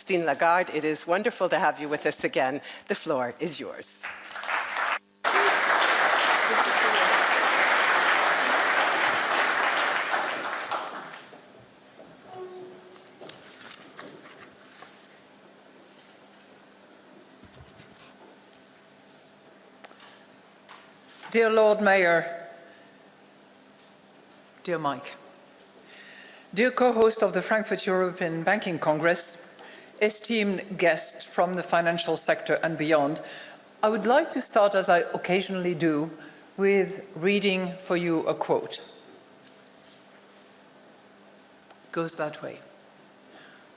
Christine Lagarde, it is wonderful to have you with us again. The floor is yours. Dear Lord Mayor, dear Mike, dear co-host of the Frankfurt European Banking Congress, esteemed guests from the financial sector and beyond, I would like to start, as I occasionally do, with reading for you a quote. It goes that way.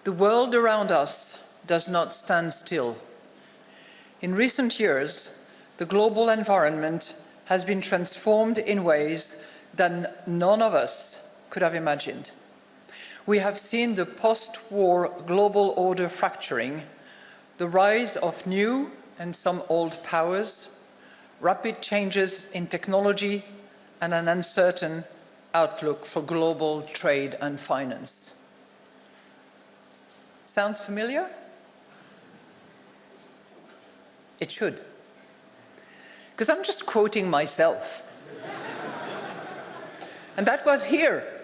The world around us does not stand still. In recent years, the global environment has been transformed in ways that none of us could have imagined. We have seen the post-war global order fracturing, the rise of new and some old powers, rapid changes in technology, and an uncertain outlook for global trade and finance. Sounds familiar? It should. Because I'm just quoting myself. And that was here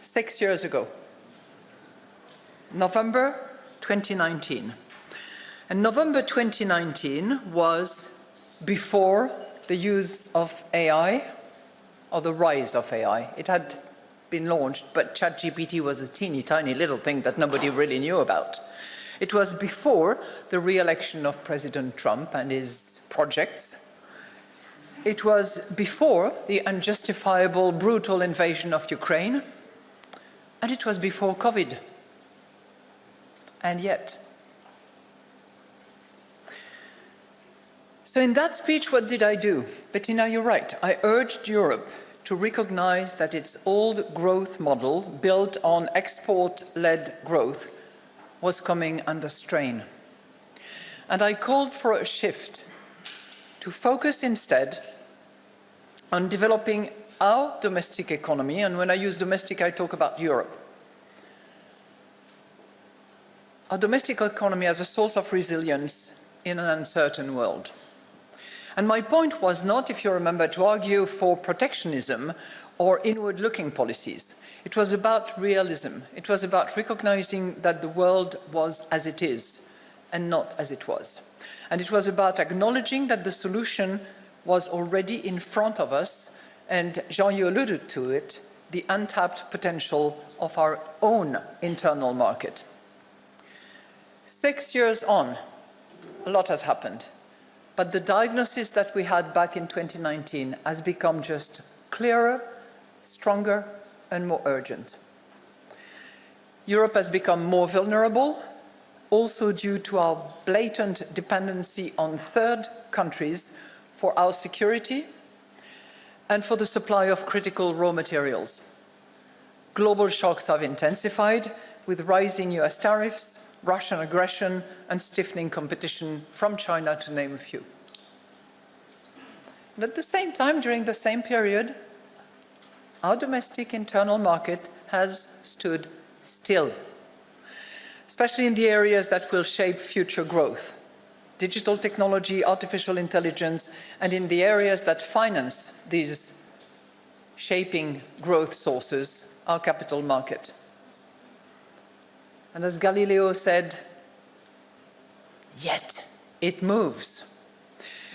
6 years ago, November 2019. And November 2019 was before the use of AI, or the rise of AI. It had been launched, but ChatGPT was a teeny tiny little thing that nobody really knew about. It was before the re-election of President Trump and his projects. It was before the unjustifiable, brutal invasion of Ukraine. And it was before COVID. And yet. So in that speech, what did I do? Bettina, you're right. I urged Europe to recognize that its old growth model, built on export-led growth, was coming under strain. And I called for a shift to focus instead on developing our domestic economy, and when I use domestic, I talk about Europe. Our domestic economy as a source of resilience in an uncertain world. And my point was not, if you remember, to argue for protectionism or inward-looking policies. It was about realism. It was about recognizing that the world was as it is and not as it was. And it was about acknowledging that the solution was already in front of us, and Jean, you alluded to it, the untapped potential of our own internal market. 6 years on, a lot has happened, but the diagnosis that we had back in 2019 has become just clearer, stronger, and more urgent. Europe has become more vulnerable, also due to our blatant dependency on third countries for our security and for the supply of critical raw materials. Global shocks have intensified with rising US tariffs, Russian aggression, and stiffening competition from China, to name a few. And at the same time, during the same period, our domestic internal market has stood still, especially in the areas that will shape future growth: digital technology, artificial intelligence, and in the areas that finance these shaping growth sources, our capital market. And as Galileo said, yet it moves.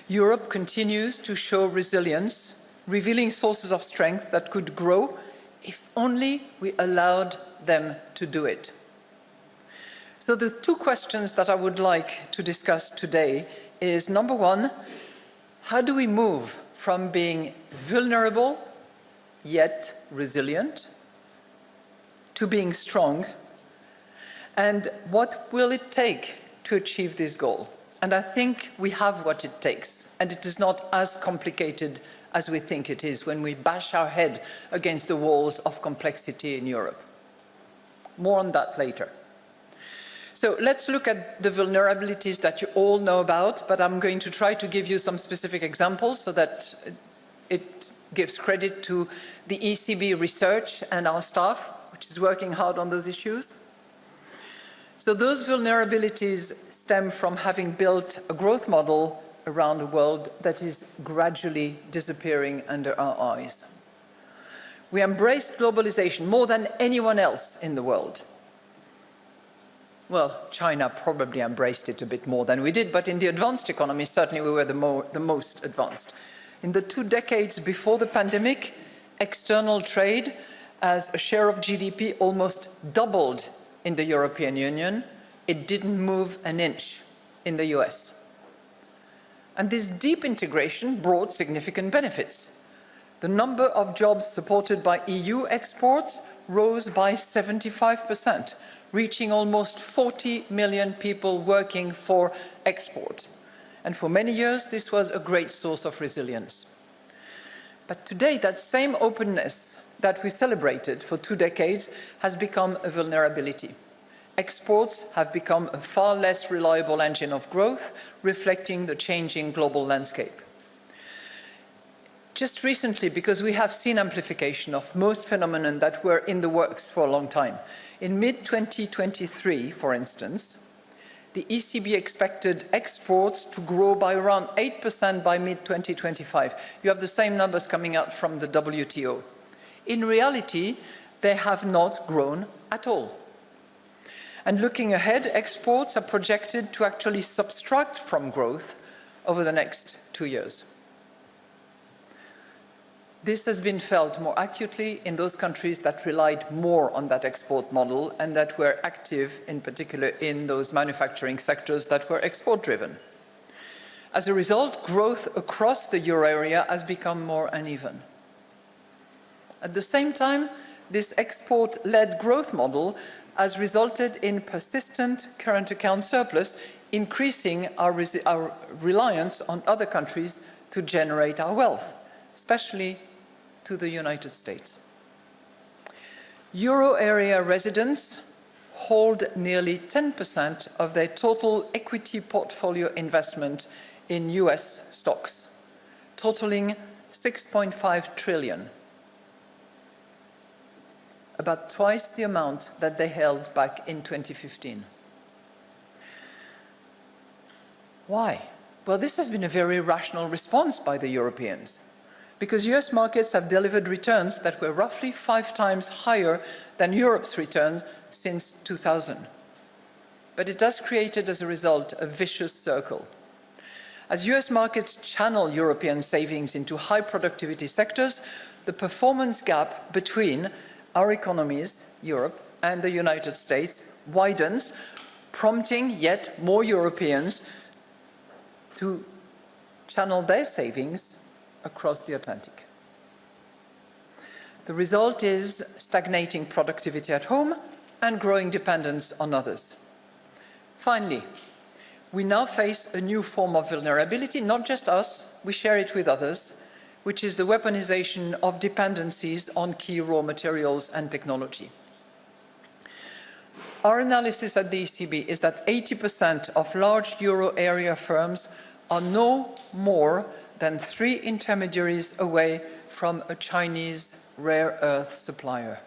Europe continues to show resilience, revealing sources of strength that could grow if only we allowed them to do it. So the two questions that I would like to discuss today is, number one, how do we move from being vulnerable yet resilient to being strong? And what will it take to achieve this goal? And I think we have what it takes, and it is not as complicated as we think it is when we bash our head against the walls of complexity in Europe. More on that later. So let's look at the vulnerabilities that you all know about, but I'm going to try to give you some specific examples so that it gives credit to the ECB research and our staff, which is working hard on those issues. So those vulnerabilities stem from having built a growth model around the world that is gradually disappearing under our eyes. We embraced globalization more than anyone else in the world. Well, China probably embraced it a bit more than we did, but in the advanced economies, certainly we were the most advanced. In the 2 decades before the pandemic, external trade as a share of GDP almost doubled in the European Union. It didn't move an inch in the US. And this deep integration brought significant benefits. The number of jobs supported by EU exports rose by 75%, reaching almost 40 million people working for export. And for many years, this was a great source of resilience. But today, that same openness that we celebrated for 2 decades has become a vulnerability. Exports have become a far less reliable engine of growth, reflecting the changing global landscape. Just recently, because we have seen amplification of most phenomena that were in the works for a long time, in mid-2023, for instance, the ECB expected exports to grow by around 8% by mid-2025. You have the same numbers coming out from the WTO. In reality, they have not grown at all. And looking ahead, exports are projected to actually subtract from growth over the next 2 years. This has been felt more acutely in those countries that relied more on that export model and that were active, in particular, in those manufacturing sectors that were export-driven. As a result, growth across the euro area has become more uneven. At the same time, this export-led growth model has resulted in persistent current account surplus, increasing our reliance on other countries to generate our wealth, especially to the United States. Euro area residents hold nearly 10% of their total equity portfolio investment in US stocks, totaling 6.5 trillion, about twice the amount that they held back in 2015. Why? Well, this has been a very rational response by the Europeans, because US markets have delivered returns that were roughly 5 times higher than Europe's returns since 2000. But it has created, as a result, a vicious circle. As US markets channel European savings into high productivity sectors, the performance gap between our economies, Europe and the United States, widens, prompting yet more Europeans to channel their savings across the Atlantic. The result is stagnating productivity at home and growing dependence on others. Finally, we now face a new form of vulnerability, not just us, we share it with others, which is the weaponization of dependencies on key raw materials and technology. Our analysis at the ECB is that 80% of large euro area firms are no more than 3 intermediaries away from a Chinese rare earth supplier.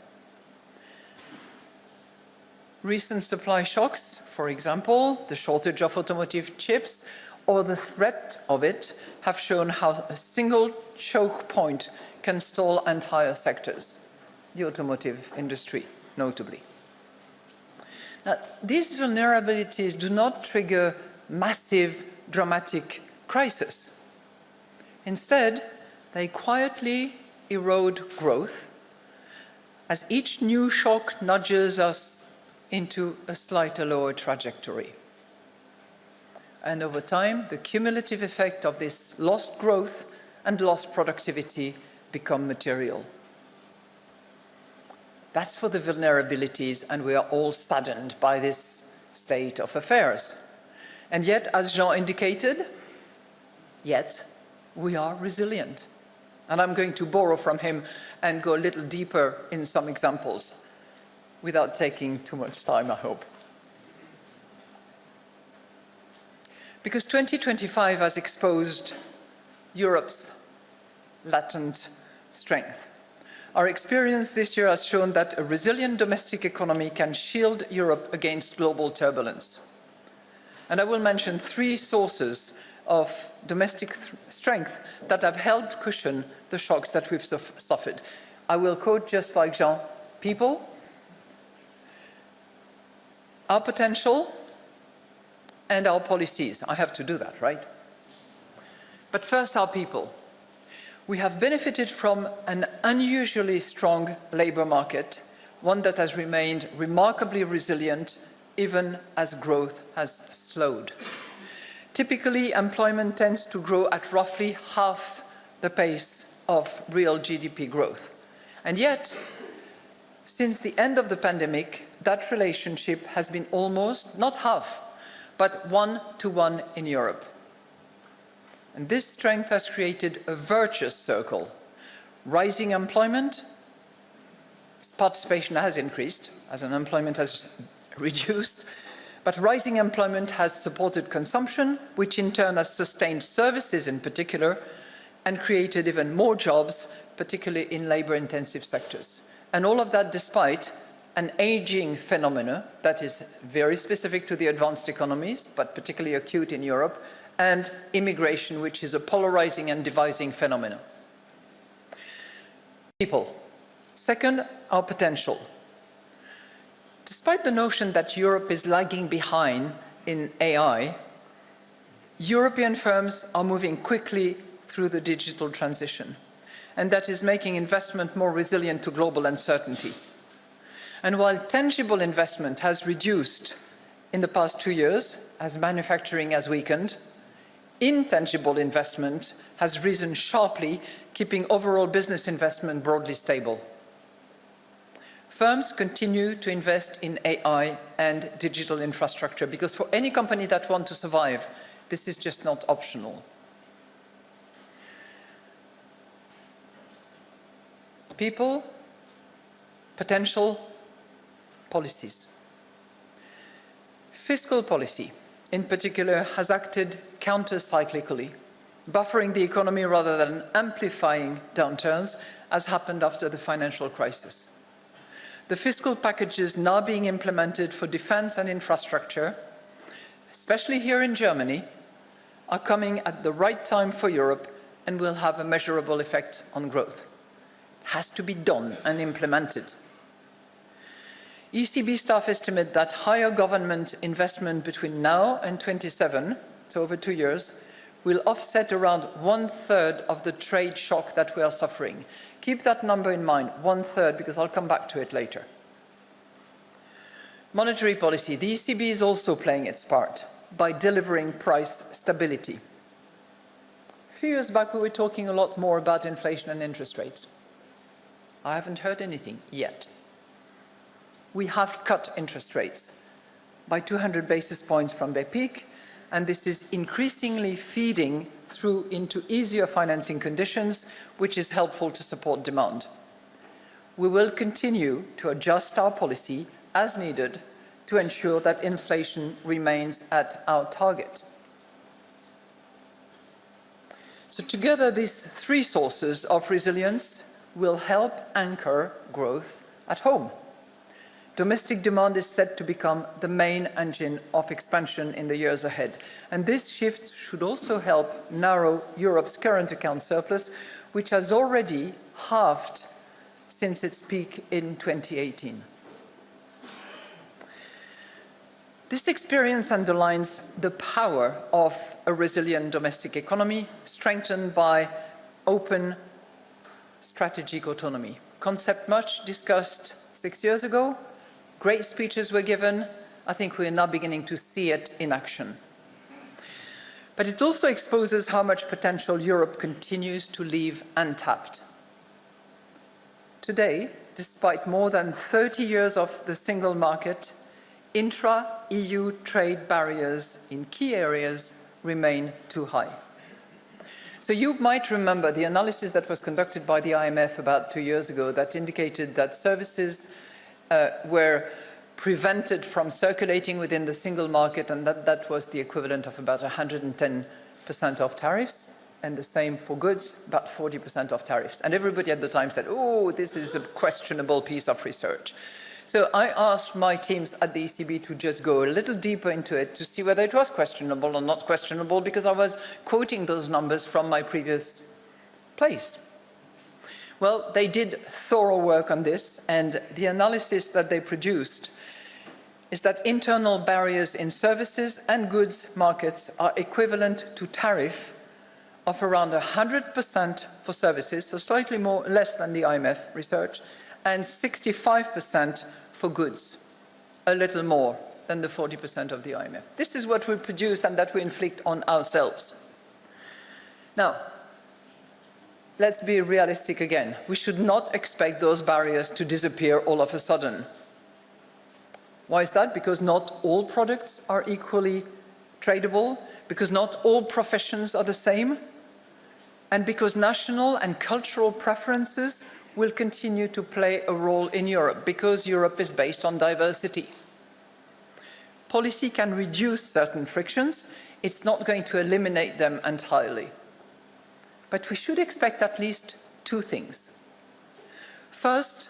Recent supply shocks, for example, the shortage of automotive chips or the threat of it, have shown how a single choke point can stall entire sectors, the automotive industry, notably. Now, these vulnerabilities do not trigger massive, dramatic crisis. Instead, they quietly erode growth as each new shock nudges us into a slightly lower trajectory. And over time, the cumulative effect of this lost growth and lost productivity become material. That's for the vulnerabilities, and we are all saddened by this state of affairs. And yet, as Jean indicated, we are resilient. And I'm going to borrow from him and go a little deeper in some examples without taking too much time, I hope. Because 2025 has exposed Europe's latent strength. Our experience this year has shown that a resilient domestic economy can shield Europe against global turbulence. And I will mention three sources of domestic strength that have helped cushion the shocks that we've suffered. I will quote, just like Jean, people, our potential, and our policies. I have to do that, right? But first, our people. We have benefited from an unusually strong labor market, one that has remained remarkably resilient even as growth has slowed. Typically, employment tends to grow at roughly half the pace of real GDP growth. And yet, since the end of the pandemic, that relationship has been almost, not half, but 1-to-1 in Europe. And this strength has created a virtuous circle. Rising employment, participation has increased as unemployment has reduced, but rising employment has supported consumption, which in turn has sustained services in particular, and created even more jobs, particularly in labor-intensive sectors. And all of that despite an aging phenomenon that is very specific to the advanced economies, but particularly acute in Europe, and immigration, which is a polarizing and dividing phenomenon. People. Second, our potential. Despite the notion that Europe is lagging behind in AI, European firms are moving quickly through the digital transition, and that is making investment more resilient to global uncertainty. And while tangible investment has reduced in the past 2 years, as manufacturing has weakened, intangible investment has risen sharply, keeping overall business investment broadly stable. Firms continue to invest in AI and digital infrastructure because for any company that wants to survive, this is just not optional. People, potential, policies. Fiscal policy, in particular, has acted counter-cyclically, buffering the economy rather than amplifying downturns, as happened after the financial crisis. The fiscal packages now being implemented for defense and infrastructure, especially here in Germany, are coming at the right time for Europe and will have a measurable effect on growth. It has to be done and implemented. ECB staff estimate that higher government investment between now and 27, so over 2 years, will offset around 1/3 of the trade shock that we are suffering. Keep that number in mind, 1/3, because I'll come back to it later. Monetary policy. The ECB is also playing its part by delivering price stability. A few years back, we were talking a lot more about inflation and interest rates. I haven't heard anything yet. We have cut interest rates by 200 basis points from their peak, and this is increasingly feeding through into easier financing conditions, which is helpful to support demand. We will continue to adjust our policy as needed to ensure that inflation remains at our target. So together, these three sources of resilience will help anchor growth at home. Domestic demand is set to become the main engine of expansion in the years ahead. And this shift should also help narrow Europe's current account surplus, which has already halved since its peak in 2018. This experience underlines the power of a resilient domestic economy, strengthened by open strategic autonomy. Concept much discussed 6 years ago. Great speeches were given. I think we are now beginning to see it in action. But it also exposes how much potential Europe continues to leave untapped. Today, despite more than 30 years of the single market, intra-EU trade barriers in key areas remain too high. So you might remember the analysis that was conducted by the IMF about 2 years ago that indicated that services were prevented from circulating within the single market, and that was the equivalent of about 110% of tariffs. and the same for goods, about 40% of tariffs. And everybody at the time said, oh, this is a questionable piece of research. So I asked my teams at the ECB to just go a little deeper into it to see whether it was questionable or not questionable, because I was quoting those numbers from my previous place. Well, they did thorough work on this, and the analysis that they produced is that internal barriers in services and goods markets are equivalent to tariff of around 100% for services, so slightly less than the IMF research, and 65% for goods, a little more than the 40% of the IMF. This is what we produce and that we inflict on ourselves. Now, let's be realistic again. We should not expect those barriers to disappear all of a sudden. Why is that? Because not all products are equally tradable, because not all professions are the same, and because national and cultural preferences will continue to play a role in Europe, because Europe is based on diversity. Policy can reduce certain frictions. It's not going to eliminate them entirely. But we should expect at least two things. First,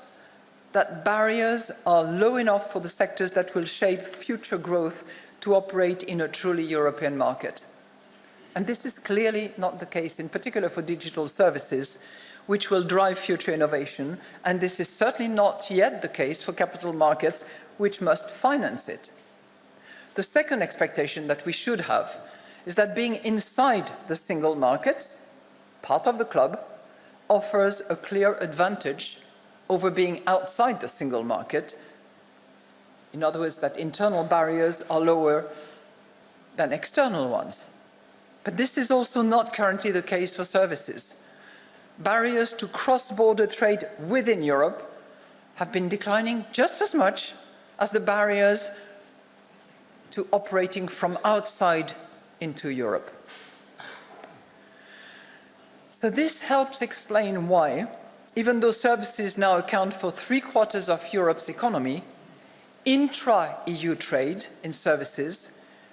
that barriers are low enough for the sectors that will shape future growth to operate in a truly European market. And this is clearly not the case, in particular for digital services, which will drive future innovation. And this is certainly not yet the case for capital markets, which must finance it. The second expectation that we should have is that being inside the single market, part of the club, offers a clear advantage over being outside the single market. In other words, that internal barriers are lower than external ones. But this is also not currently the case for services. Barriers to cross-border trade within Europe have been declining just as much as the barriers to operating from outside into Europe. So this helps explain why, even though services now account for 3/4 of Europe's economy, intra-EU trade in services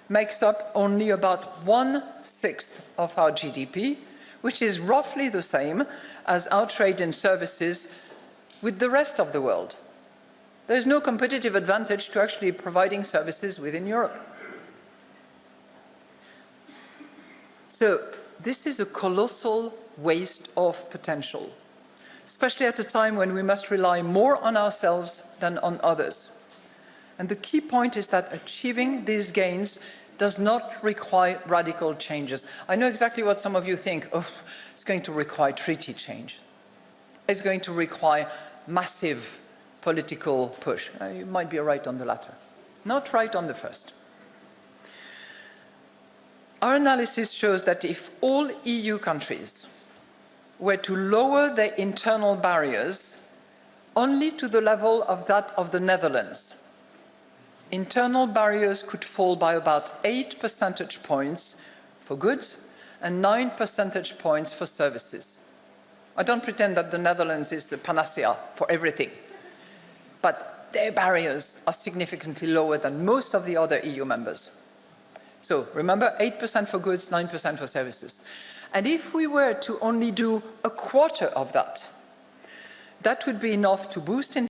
makes up only about 1/6 of our GDP, which is roughly the same as our trade in services with the rest of the world. There is no competitive advantage to actually providing services within Europe. So this is a colossal waste of potential, especially at a time when we must rely more on ourselves than on others. And the key point is that achieving these gains does not require radical changes. I know exactly what some of you think. Oh, it's going to require treaty change. It's going to require massive political push. You might be right on the latter, not right on the first. Our analysis shows that if all EU countries were to lower their internal barriers only to the level of that of the Netherlands, internal barriers could fall by about 8 percentage points for goods and 9 percentage points for services. I don't pretend that the Netherlands is the panacea for everything, but their barriers are significantly lower than most of the other EU members. So remember, 8% for goods, 9% for services. And if we were to only do 1/4 of that, that would be enough to boost